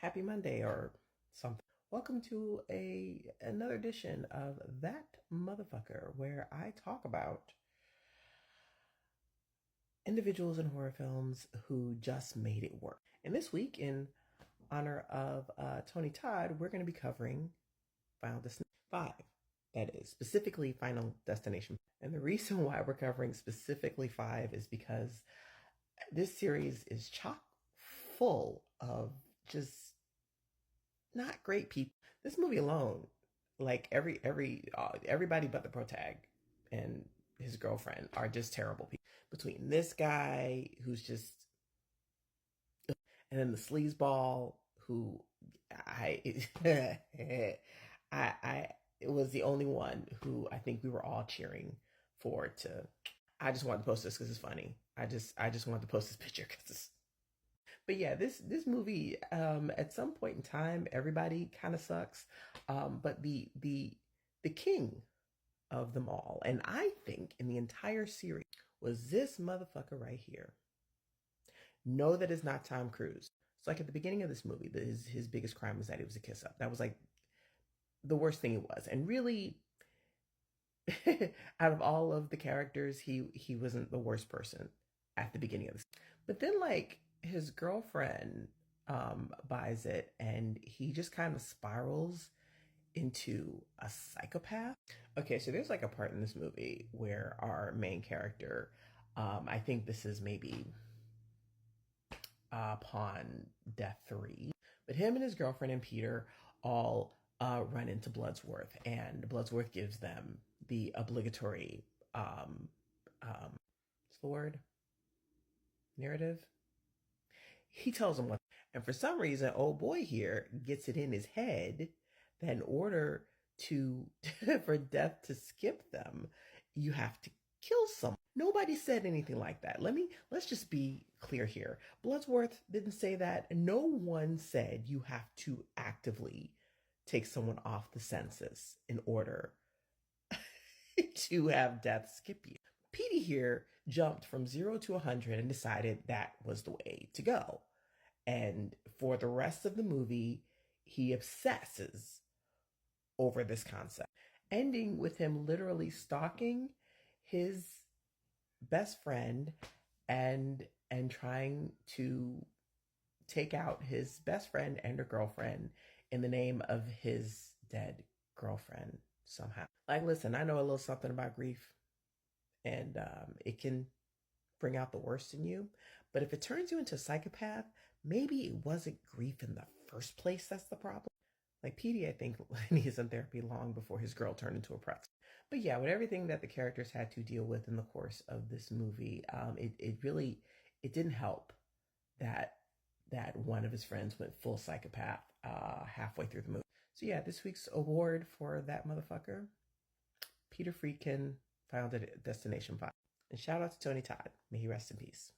Happy Monday or something. Welcome to another edition of That Motherfucker, where I talk about individuals in horror films who just made it work. And this week, in honor of Tony Todd, we're going to be covering Final Destination 5. That is, specifically Final Destination. And the reason why we're covering specifically 5 is because this series is chock full of just not great people. This movie alone, like everybody but the protag and his girlfriend are just terrible people. Between this guy who's just, and then the sleazeball who I I it was the only one who I think we were all cheering for to. I just wanted to post this because it's funny. I just wanted to post this picture because it's. But yeah, this movie, at some point in time, everybody kind of sucks. But the king of them all, and I think in the entire series, was this motherfucker right here. No, that is not Tom Cruise. So like at the beginning of this movie, his biggest crime was that it was a kiss up. That was like the worst thing it was. And really, out of all of the characters, he wasn't the worst person at the beginning of this. But then like his girlfriend buys it and he just kind of spirals into a psychopath. Okay, so there's like a part in this movie where our main character, I think this is maybe upon death 3, but him and his girlfriend and Peter all run into Bloodsworth, and Bloodsworth gives them the obligatory what's the word? Narrative. He tells them what, and for some reason, old boy here gets it in his head that in order to for death to skip them, you have to kill someone. Nobody said anything like that. Let's just be clear here. Bloodsworth didn't say that. No one said you have to actively take someone off the census in order to have death skip you. Petey here jumped from 0 to 100 and decided that was the way to go. And for the rest of the movie, he obsesses over this concept, ending with him literally stalking his best friend and trying to take out his best friend and her girlfriend in the name of his dead girlfriend somehow. Like, listen, I know a little something about grief, and it can bring out the worst in you. But if it turns you into a psychopath, maybe it wasn't grief in the first place that's the problem. Like Petey, I think, needs some therapy long before his girl turned into a pretzel. But yeah, with everything that the characters had to deal with in the course of this movie, it didn't help that one of his friends went full psychopath halfway through the movie. So yeah, this week's award for that motherfucker, Peter Friedkin, Final Destination 5. And shout out to Tony Todd. May he rest in peace.